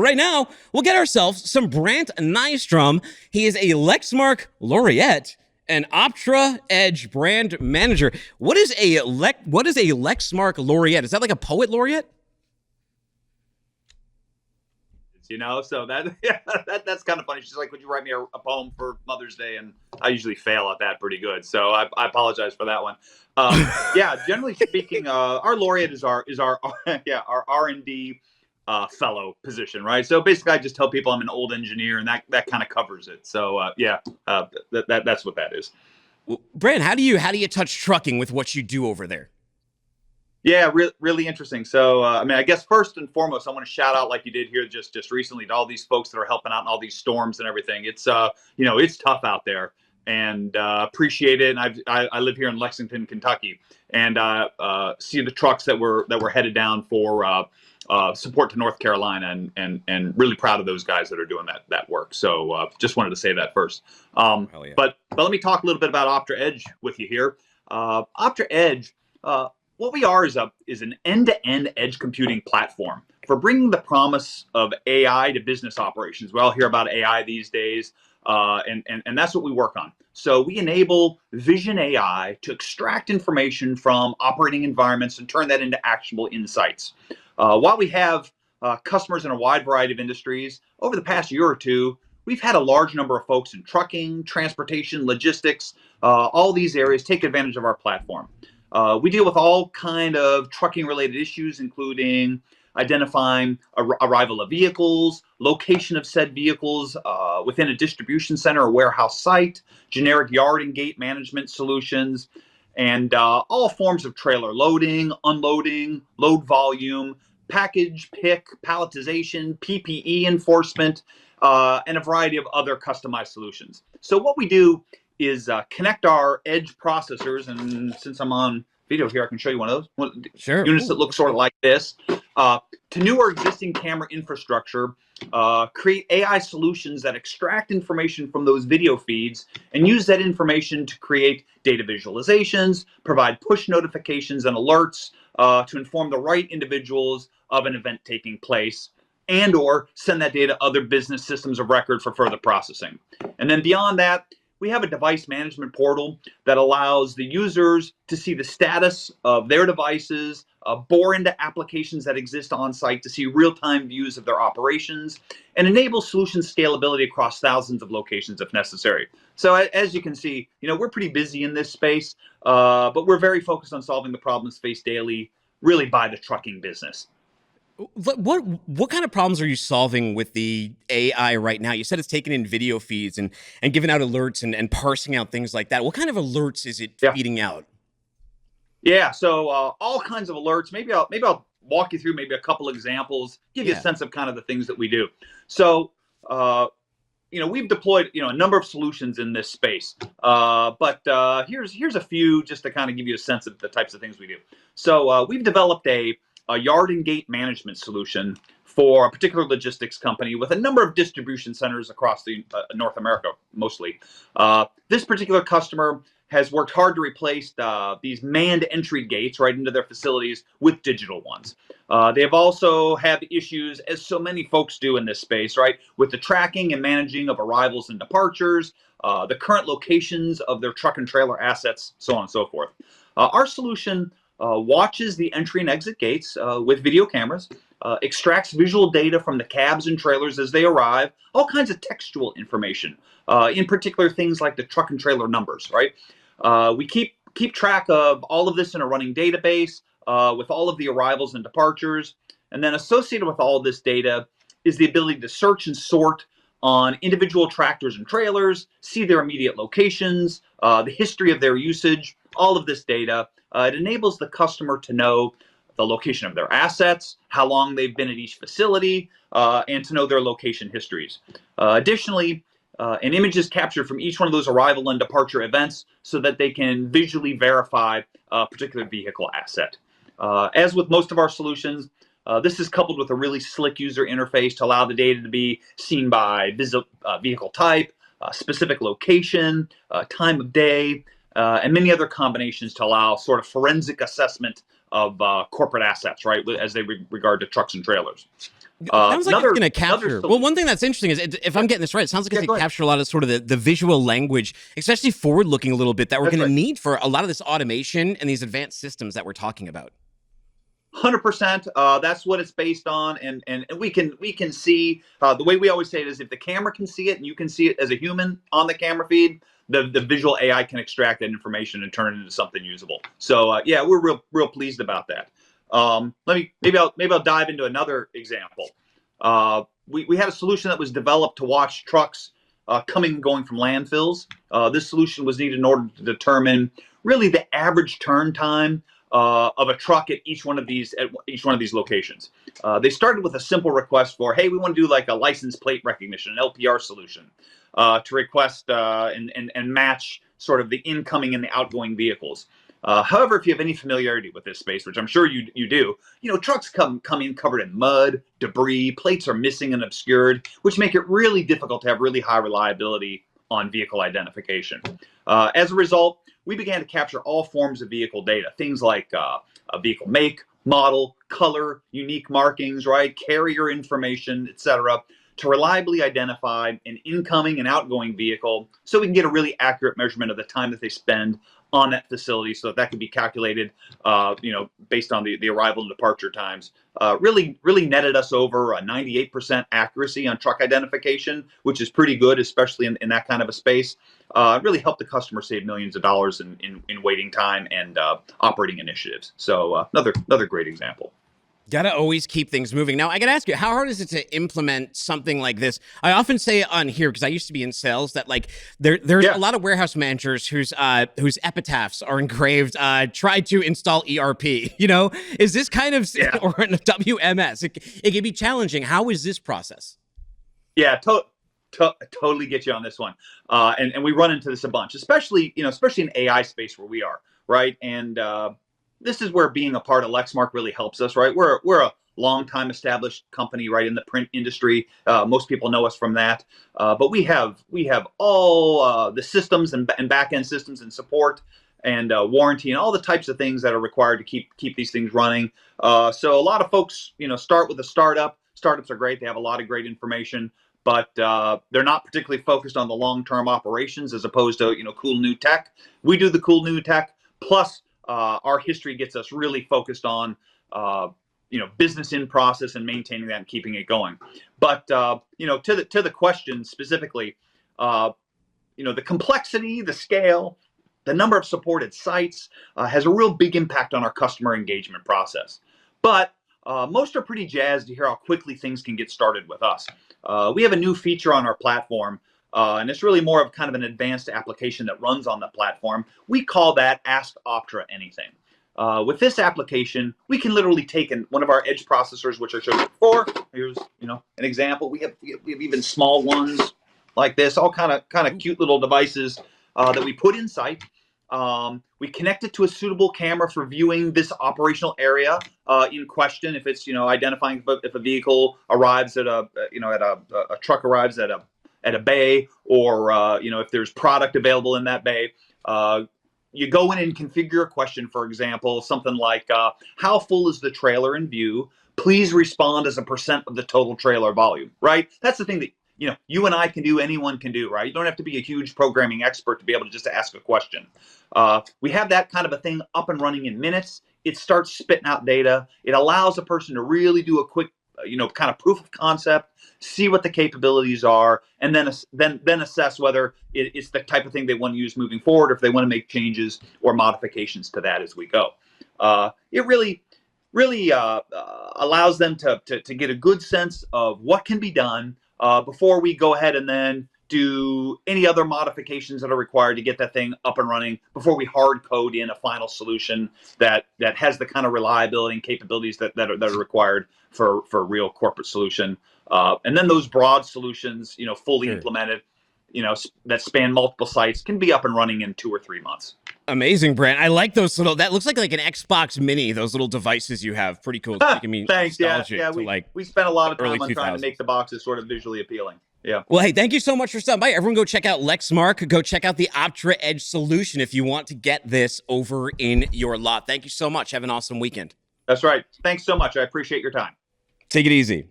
right now, we'll get ourselves some Brant Nystrom. He is a Lexmark laureate, an Optra Edge brand manager. What is a Lexmark laureate? Is that like a poet laureate? So that's kind of funny. She's like, would you write me a poem for Mother's Day? And I usually fail at that pretty good. So I apologize for that one. Generally speaking, our laureate is our our R&D fellow position, right? So basically I just tell people I'm an old engineer, and that kind of covers it. So that's what that is. Well, Brant, how do you touch trucking with what you do over there? Yeah, really interesting. So, I guess first and foremost, I want to shout out, like you did here just recently, to all these folks that are helping out in all these storms and everything. It's it's tough out there, and appreciate it. And I live here in Lexington, Kentucky, and see the trucks that were headed down for support to North Carolina, and really proud of those guys that are doing that work. So, just wanted to say that first. Yeah. But let me talk a little bit about Optra Edge with you here. Optra Edge. What we are is an end-to-end edge computing platform for bringing the promise of AI to business operations. We all hear about AI these days, and that's what we work on. So we enable Vision AI to extract information from operating environments and turn that into actionable insights. While we have customers in a wide variety of industries, over the past year or two, we've had a large number of folks in trucking, transportation, logistics, all these areas take advantage of our platform. We deal with all kind of trucking-related issues, including identifying arrival of vehicles, location of said vehicles within a distribution center or warehouse site, generic yard and gate management solutions, and all forms of trailer loading, unloading, load volume, package pick, palletization, PPE enforcement, and a variety of other customized solutions. So what we do is connect our edge processors, and since I'm on video here, I can show you one of those units that look sort of like this, to new or existing camera infrastructure, create AI solutions that extract information from those video feeds and use that information to create data visualizations, provide push notifications and alerts to inform the right individuals of an event taking place, and or send that data to other business systems of record for further processing. And then beyond that, we have a device management portal that allows the users to see the status of their devices, bore into applications that exist on site to see real-time views of their operations, and enable solution scalability across thousands of locations if necessary. So as you can see, we're pretty busy in this space, but we're very focused on solving the problems faced daily, really by the trucking business. What kind of problems are you solving with the AI right now? You said it's taking in video feeds and giving out alerts and parsing out things like that. What kind of alerts is it feeding out? Yeah, so all kinds of alerts. Maybe I'll walk you through maybe a couple examples, give you a sense of kind of the things that we do. So we've deployed a number of solutions in this space, but here's a few just to kind of give you a sense of the types of things we do. So we've developed a yard and gate management solution for a particular logistics company with a number of distribution centers across the North America, mostly. This particular customer has worked hard to replace these manned entry gates right into their facilities with digital ones. They've also had issues, as so many folks do in this space, right, with the tracking and managing of arrivals and departures, the current locations of their truck and trailer assets, so on and so forth. Our solution watches the entry and exit gates with video cameras, extracts visual data from the cabs and trailers as they arrive, all kinds of textual information, in particular things like the truck and trailer numbers, right? We keep track of all of this in a running database with all of the arrivals and departures, and then associated with all of this data is the ability to search and sort on individual tractors and trailers, see their immediate locations, the history of their usage, all of this data. It enables the customer to know the location of their assets, how long they've been at each facility, and to know their location histories. Additionally, an image is captured from each one of those arrival and departure events so that they can visually verify a particular vehicle asset. As with most of our solutions, this is coupled with a really slick user interface to allow the data to be seen by vehicle type, specific location, time of day, and many other combinations to allow sort of forensic assessment of corporate assets, right, as they regard to trucks and trailers. Sounds like it's going to Another capture. Well, one thing that's interesting is, if I'm getting this right, it sounds like it's going to capture a lot of sort of the visual language, especially forward looking a little bit, that we're going to need for a lot of this automation and these advanced systems that we're talking about. 100%. That's what it's based on, and we can see the way we always say it is, if the camera can see it and you can see it as a human on the camera feed, the visual AI can extract that information and turn it into something usable. So yeah, we're real pleased about that. Maybe I'll dive into another example. We had a solution that was developed to watch trucks coming and going from landfills. This solution was needed in order to determine really the average turn time of a truck at each one of these locations. They started with a simple request for, hey, we want to do like a license plate recognition, an LPR solution, to request and match sort of the incoming and the outgoing vehicles. However, if you have any familiarity with this space, which I'm sure you do, trucks come in covered in mud, debris, plates are missing and obscured, which make it really difficult to have really high reliability on vehicle identification. As a result, we began to capture all forms of vehicle data, things like a vehicle make, model, color, unique markings, right, carrier information, etc., to reliably identify an incoming and outgoing vehicle, so we can get a really accurate measurement of the time that they spend on that facility, so that can be calculated, based on the arrival and departure times. Really netted us over a 98% accuracy on truck identification, which is pretty good, especially in that kind of a space. Really helped the customer save millions of dollars in waiting time and operating initiatives. So another great example. Gotta always keep things moving. Now, I gotta ask you, how hard is it to implement something like this? I often say on here, because I used to be in sales, that like there's a lot of warehouse managers whose epitaphs are engraved, try to install ERP. Is this kind of or a WMS? It can be challenging. How is this process? Yeah, totally get you on this one. And we run into this a bunch, especially in AI space where we are, right? And this is where being a part of Lexmark really helps us, right? We're a long-time established company, right, in the print industry. Most people know us from that, but we have all the systems and back-end systems and support and warranty and all the types of things that are required to keep these things running. So a lot of folks, start with a startup. Startups are great; they have a lot of great information, but they're not particularly focused on the long-term operations as opposed to cool new tech. We do the cool new tech plus. Our history gets us really focused on, business in process and maintaining that and keeping it going. But to the question specifically, the complexity, the scale, the number of supported sites has a real big impact on our customer engagement process. But most are pretty jazzed to hear how quickly things can get started with us. We have a new feature on our platform. And it's really more of kind of an advanced application that runs on the platform. We call that Ask Optra Anything. With this application, we can literally take one of our edge processors, which I showed you before. Here's an example. We have even small ones like this, all kind of cute little devices that we put in sight. We connect it to a suitable camera for viewing this operational area in question. If it's identifying if a vehicle arrives at a truck arrives at a bay, or if there's product available in that bay, you go in and configure a question, for example, something like, how full is the trailer in view? Please respond as a % of the total trailer volume, right? That's the thing that you and I can do, anyone can do, right? You don't have to be a huge programming expert to be able to just ask a question. We have that kind of a thing up and running in minutes. It starts spitting out data. It allows a person to really do a quick kind of proof of concept, see what the capabilities are, and then assess whether it's the type of thing they want to use moving forward, or if they want to make changes or modifications to that as we go. It really allows them to get a good sense of what can be done before we go ahead and then do any other modifications that are required to get that thing up and running, before we hard code in a final solution that has the kind of reliability and capabilities that are required for a real corporate solution. And then those broad solutions, fully implemented, that span multiple sites, can be up and running in 2 or 3 months. Amazing, Brant. I like those that looks like an Xbox Mini, those little devices you have. Pretty cool. Thanks. Yeah. We spent a lot of time on trying to make the boxes sort of visually appealing. Yeah. Well, hey, thank you so much for stopping by. Everyone go check out Lexmark. Go check out the Optra Edge solution if you want to get this over in your lot. Thank you so much. Have an awesome weekend. That's right. Thanks so much. I appreciate your time. Take it easy.